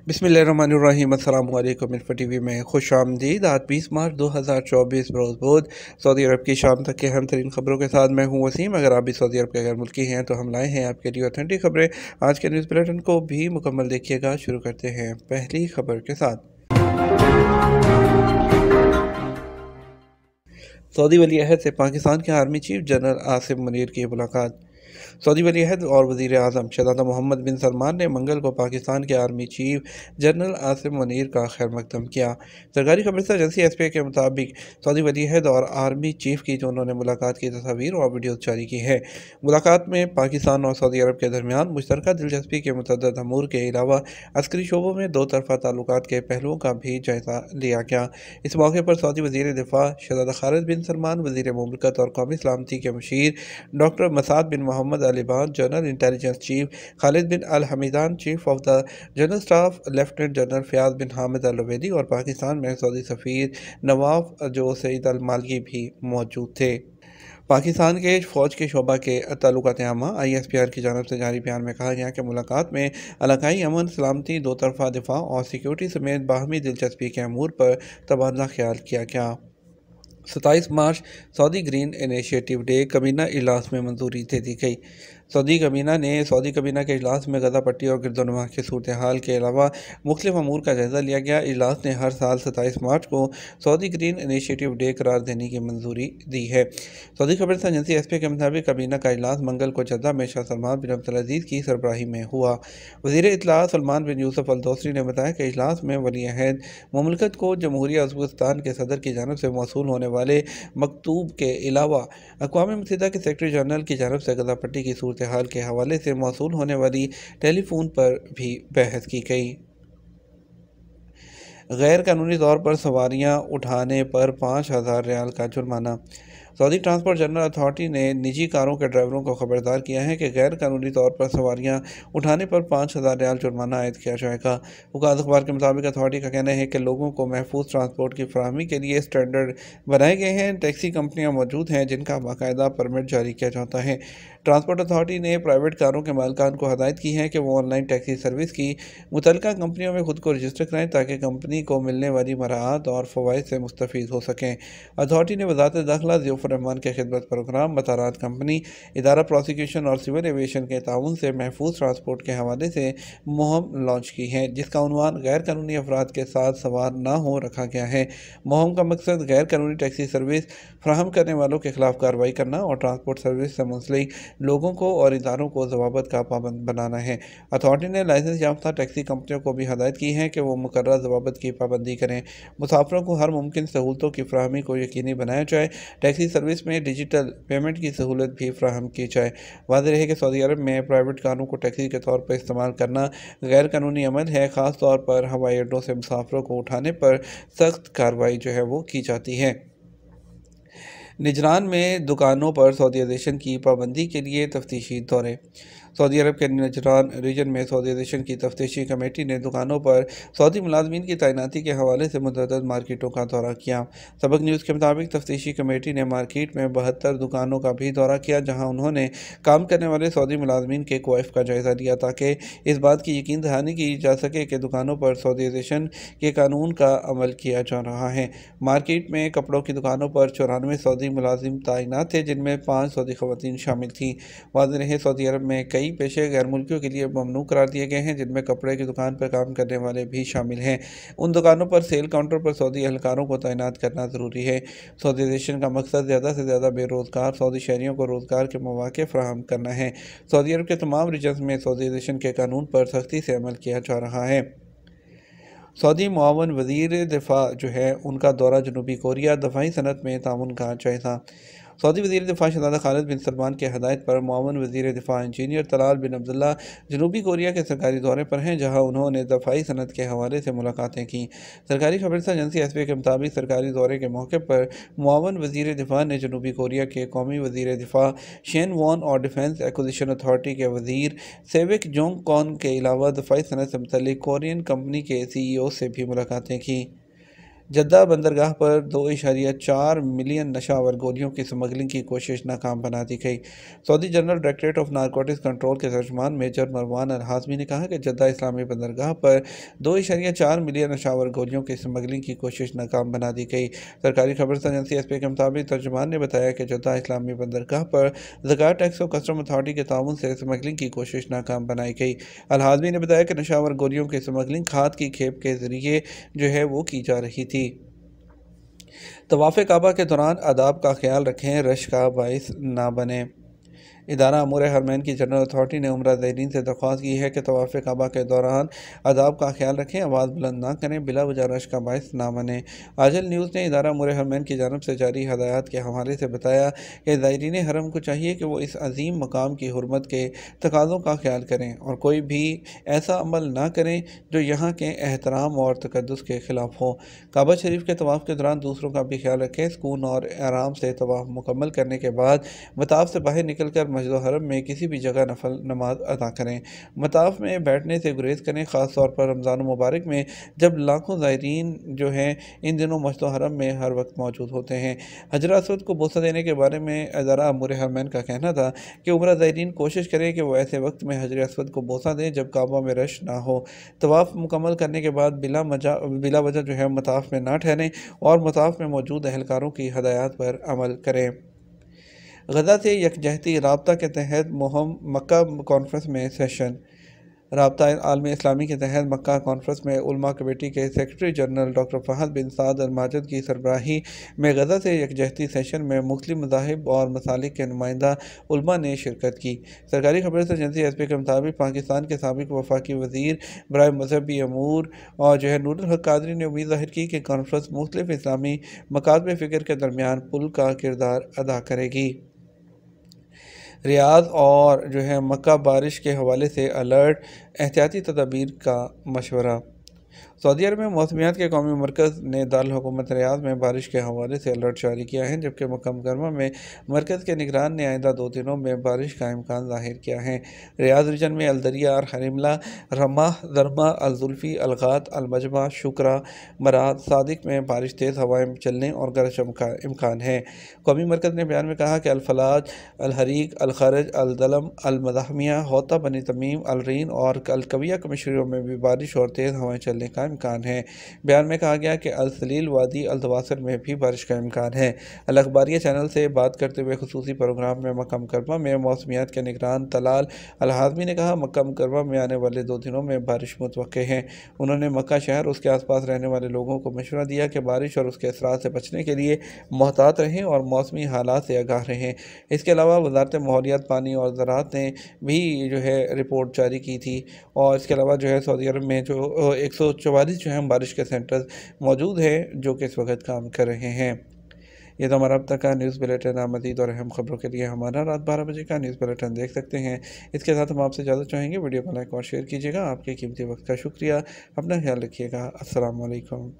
बिस्मिल्लाहिर्रहमानिर्रहीम। अस्सलाम वालेकुम। इन्फो टीवी में खुश आमदीद। आज 20 मार्च 2024 रोज़ बुध सऊदी अरब की शाम तक के अहम तरीन खबरों के साथ मैं हूँ वसीम। अगर आप भी सऊदी अरब के गैर मुल्की हैं तो हम लाए हैं आपके लिए ऑथेंटिक खबरें। आज के न्यूज़ बुलेटिन को भी मुकम्मल देखिएगा। शुरू करते हैं पहली खबर के साथ। सऊदी वली अहद से पाकिस्तान के army chief general Asim Munir की मुलाकात। सऊदी वली अहद और वज़ीर आज़म शहज़ादा मोहम्मद बिन सलमान ने मंगल को पाकिस्तान के army chief general Asim Munir का खैर मकदम किया। सरकारी खबरसा एजेंसी एसपीए के मुताबिक सऊदी वली अहद और आर्मी चीफ की दोनों ने मुलाकात की तस्वीर और वीडियो जारी की है। मुलाकात में पाकिस्तान और सऊदी अरब के दरमियान मुश्तरका दिलचस्पी के मुतअद्दिद अमूर के अलावा अस्करी शोबों में दो तरफ़ा ताल्लुकात के पहलुओं का भी जायज़ा लिया गया। इस मौके पर सऊदी वज़ीर दिफा शहज़ादा खालिद बिन सलमान, वज़ीर मुमलिकत और कौमी सलामती के मुशीर doctor Musaed bin Mohammed Alaiban, general intelligence chief Khalid bin al Humaidan, chief of the general staff lieutenant general Fayaz bin Hamid al Ubaidi और पाकिस्तान में सऊदी सफ़ीर नवाफ जो सईद अल मालकी भी मौजूद थे। पाकिस्तान के फ़ौज के शोबा के ताल्लुकात आमा ISPR की जानब से जारी बयान में कहा गया कि मुलाकात में इलाकाई अमन, सलामती, दो तरफ़ा दिफा और सिक्योरिटी समेत बाहमी दिलचस्पी के अमूर पर तबादला ख्याल किया गया। 27 मार्च सऊदी ग्रीन इनिशिएटिव डे कबीना इजलास में मंजूरी दे दी गई। सऊदी कबीना के इजलास में गजा पट्टी और गिरदोनमा की सूरत हाल के अलावा मुख्तलिफ अमूर का जायज़ा लिया गया। इजलास ने हर साल 27 मार्च को सऊदी ग्रीन इनिशिएटिव डे करार देने की मंजूरी दी है। सऊदी खबरसा एजेंसी एसपी के मुताबिक कबीना का इजलास मंगल को जद्दा में शाह सलमान बिन अब्दुल अजीज़ की सरबराही में हुआ। वज़ीर इत्तला सलमान बिन यूसुफ अल दोसरी ने बताया कि इजलास में वली अहद मुमलिकत को जमहूरिया उज़्बेकिस्तान के सदर की जानब से मौसूल होने वाले मकतूब के अलावा अक़वाम मुत्तहिदा के सेक्रेटरी जनरल की जानब से गजा पट्टी की सूरत हाल के हवाले से मौसूल होने वाली टेलीफोन पर भी बहस की गई। गैर कानूनी तौर पर सवारियाँ उठाने पर 5,000 रियाल का जुर्माना। सऊदी ट्रांसपोर्ट जनरल अथॉरिटी ने निजी कारों के ड्राइवरों को खबरदार किया है कि गैर कानूनी तौर पर सवारियां उठाने पर 5,000 रियाल जुर्माना आयद किया जाएगा। उकाद अखबार के मुताबिक अथॉरिटी का कहना है कि लोगों को महफूज ट्रांसपोर्ट की फराहमी के लिए स्टैंडर्ड बनाए गए हैं। टैक्सी कंपनियां मौजूद हैं जिनका बाकायदा परमिट जारी किया जाता है। ट्रांसपोर्ट अथॉरिटी ने प्राइवेट कारों के मालिकान को हदायत की है कि वो ऑनलाइन टैक्सी सर्विस की मुतल्लिका कंपनियों में खुद को रजिस्टर कराएं ताकि कंपनी को मिलने वाली मराहत और फ़वाइद से मुस्तफ़ीद हो सकें। अथॉरिटी ने वज़ारत दाखिला, ज़ियाउफ़ुर रहमान के खिदमत प्रोग्राम, मतारात कंपनी, इदारा प्रोसिक्यूशन और सिविल एविएशन के ताउन से महफूज ट्रांसपोर्ट के हवाले से मुहिम लॉन्च की है जिसका उन्वान गैर कानूनी अफराद के साथ सवार न हो रखा गया है। मुहिम का मकसद गैर कानूनी टैक्सी सर्विस फ्राहम करने वालों के खिलाफ कार्रवाई करना और ट्रांसपोर्ट सर्विस से मुंसलिक लोगों को और इदारों को ज़वाबत का पाबंद बनाना है। अथॉरिटी ने लाइसेंस याफ्ता टैक्सी कंपनियों को भी हदायत की है कि वो मुकर्रर ज़वाबत की पाबंदी करें। मुसाफिरों को हर मुमकिन सहूलतों की फ्राहमी को यकीनी बनाया जाए। टैक्सी सर्विस में डिजिटल पेमेंट की सहूलत भी फ्राहम की जाए। वाज़ेह रहे कि सऊदी अरब में प्राइवेट कारों को टैक्सी के तौर पर इस्तेमाल करना गैर कानूनी अमल है। ख़ास तौर पर हवाई अड्डों से मुसाफिरों को उठाने पर सख्त कार्रवाई जो है वो की जाती है। निजरान में दुकानों पर सऊदीज़ेशन की पाबंदी के लिए तफ्तीशी दौरे। सऊदी अरब के निजरान रीजन में सऊदीज़ेशन की तफ्तीशी कमेटी ने दुकानों पर सऊदी मुलाजमीन की तैनाती के हवाले से मुतअद्दिद मार्केटों का दौरा किया। सबक न्यूज़ के मुताबिक तफ्तीशी कमेटी ने मार्केट में 72 दुकानों का भी दौरा किया जहां उन्होंने काम करने वाले सऊदी मुलाजमीन के क्वाइफ का जायज़ा लिया ताकि इस बात की यकीन दहानी की जा सके कि दुकानों पर सऊदीज़ेशन के कानून का अमल किया जा रहा है। मार्केट में कपड़ों की दुकानों पर 94 सऊदी मुलाजिम तैनात थे जिनमें 5 सऊदी ख़वातीन शामिल थीं। वाज़ेह रहे सऊदी अरब में कई पेशे गैर मुल्कियों के लिए ममनू करार दिए गए हैं जिनमें कपड़े की दुकान पर काम करने वाले भी शामिल हैं। उन दुकानों पर सेल काउंटर पर सऊदी एहलकारों को तैनात करना ज़रूरी है। सऊदीज़ेशन का मकसद ज़्यादा से ज़्यादा बेरोज़गार सऊदी शहरियों को रोज़गार के मौक़े फ़राहम करना है। सऊदी अरब के तमाम रीजन्स में सऊदीज़ेशन के कानून पर सख्ती से अमल किया जा रहा है। सऊदी मुआवन वज़ीर दिफा जो है उनका दौरा जनूबी कोरिया, दफाई सनत में ताउन का जायज़ा। सऊदी वज़ीर दिफा शहज़ादा खालिद बिन सलमान की हदायत पर मुआवन वज़ीर दिफा इंजीनियर तलाल बिन अब्दुल्ला जनूबी कोरिया के सरकारी दौरे पर हैं जहाँ उन्होंने दफ़ाई सनत के हवाले से मुलाकातें की। सरकारी खबरसा एजेंसी एसपी के मुताबिक सरकारी दौरे के मौके पर मुआवन वज़ीर दिफा ने जनूबी कोरिया के कौमी वज़ीर दिफा शेन वॉन और डिफेंस एक्विजिशन अथॉरिटी के वज़ीर सेविक जोंग कॉन के अलावा दफ़ाई सनत से मुतल्लिक कोरियन कंपनी के CEO से भी मुलाकातें की। जद्दा बंदरगाह पर 2.4 मिलियन नशावर गोलियों की स्मगलिंग की कोशिश नाकाम बना दी गई। Saudi general directorate of narcotics control के तर्जुमान मेजर मरवान अल हाशमी ने कहा कि जद्दा इस्लामी बंदरगाह पर 2.4 मिलियन नशावर गोलियों की स्मगलिंग की कोशिश नाकाम बना दी गई। सरकारी खबर एजेंसी एसपी के मुताबिक तर्जुमान ने बताया कि जद्दा इस्लामी बंदरगाह पर ज़कात टैक्स और कस्टम अथॉरिटी के ताउन से स्मगलिंग की कोशिश नाकाम बनाई गई। अल हाशमी ने बताया कि नशावर गोलियों की स्मगलिंग खाद की खेप के जरिए जो है वो की जा रही थी। तवाफ़ काबा के दौरान आदाब का ख्याल रखें, रश का बाइस ना बने। इदारा अमूर हरमैन की जनरल अथॉरिटी ने उम्रा ज़ायरीन से दरख्वास्त की है कि तवाफ़ काबा के दौरान आदाब का ख्याल रखें, आवाज़ बुलंद ना करें, बिला वजह रश का बायस ना बने। आजल न्यूज़ ने इदारा अमूर हरमैन की जानब से जारी हदायत के हवाले से बताया कि ज़ायरीन हरम को चाहिए कि वो इस अजीम मकाम की हुर्मत के तकाज़ों का ख्याल करें और कोई भी ऐसा अमल ना करें जो यहाँ के एहतराम और तकद्दुस के ख़िलाफ़ हो। काबा शरीफ के तवाफ़ के दौरान दूसरों का भी ख्याल रखें। सुकून और आराम से तवाफ़ मुकम्मल करने के बाद मताफ़ से बाहर निकल कर मस्जिद हरम में किसी भी जगह नफल नमाज अदा करें। मताफ़ में बैठने से गुरेज करें, ख़ास तौर पर रमज़ान मुबारक में जब लाखों ज़ायरीन जो हैं इन दिनों मस्जिद हरम में हर वक्त मौजूद होते हैं। हजर अस्वद को बोसा देने के बारे में इदारा अमूर हरमैन का कहना था कि उम्रा ज़ायरीन कोशिश करें कि वो ऐसे वक्त में हजर अस्वद को बोसा दें जब काबा में रश ना हो। तवाफ़ मुकम्मल करने के बाद बिला वजह जो है मताफ़ में ना ठहरें और मताफ़ में मौजूद अहलकारों की हदायत पर अमल करें। गजा से यकजहती राब्ता के तहत मुहिम मक्का कॉन्फ्रेंस में सेशन। राब्ता आलमी इस्लामी के तहत मक्का कॉन्फ्रेंस में उलमा कमेटी के सेक्रेटरी जनरल डॉक्टर फ़हद बिन साद अल माजिद की सरबराही में गजा से यकजहती सेशन में मुख्तलिफ मज़ाहिब और मसालिक के नुमाइंदा उलमा ने शिरकत की। सरकारी खबर एजेंसी एसपी के मुताबिक पाकिस्तान के साबिक वफाकी वज़ीर बराए मजहबी अमूर और जो है नूरुल हक कादरी ने उम्मीद ज़ाहिर की कि कॉन्फ्रेंस मुख्तलिफ इस्लामी मकातब फ़िक्र के दरमियान पुल का किरदार अदा करेगी। रियाद और जो है मक्का बारिश के हवाले से अलर्ट, एहतियाती तदाबीर का मशवरा। सऊदी अरब में मौसमियात के कौमी मरकज़ ने दारुल हुकूमत रियाद में बारिश के हवाले से अलर्ट जारी किया है, जबकि मक्का मुकर्रमा में मरकज़ के निगरान ने आइंदा 2 दिनों में बारिश का इम्कान ज़ाहिर किया है। रियाद रीजन में अलदरिया और हरिमला, रमाह, दरमा, अलजुल्फ़ी, अलगात, अलमजमा, शुक्रा, मराद, सादिक में बारिश तेज़ हवाएँ चलने और गरज का इम्कान है। कौमी मरकज़ ने बयान में कहा कि अलफलाज, अलहरीक, अलखरज, अलदलम, अलमदाहमिया, होता, बनी तमीम, अलरीन और अलकविया कमिश्नरियों में भी बारिश और तेज़ हवाएँ चलने का इम्कान है। बयान में कहा गया कि अल सलील वादी अल दवासर में भी बारिश का इम्कान है। अल अखबारिया चैनल से बात करते हुए खुसूसी प्रोग्राम में मक्का मुकर्रमा में मौसमियात के निगरान तलाल अल हाज़मी ने कहा मक्का मुकर्रमा में आने वाले 2 दिनों में बारिश मुतवक्के है। उन्होंने मक्का शहर उसके आसपास रहने वाले लोगों को मशवरा दिया कि बारिश और उसके असरात से बचने के लिए मोहतात रहें और मौसमी हालात से आगाह रहें। इसके अलावा वज़ारत माहौलियात, पानी और ज़राअत ने भी जो है रिपोर्ट जारी की थी और इसके अलावा जो है सऊदी अरब में जो 144 जो है बारिश के सेंटर्स मौजूद हैं जो कि इस वक्त काम कर रहे हैं। ये तो हमारा अब तक का न्यूज़ बुलेटिन। आप मज़ीद और अहम खबरों के लिए हमारा रात 12 बजे का न्यूज़ बुलेटिन देख सकते हैं। इसके साथ हम आपसे इजाज़त चाहेंगे। वीडियो को लाइक और शेयर कीजिएगा। आपके कीमती वक्त का शुक्रिया। अपना ख्याल रखिएगा। अस्सलाम वालेकुम।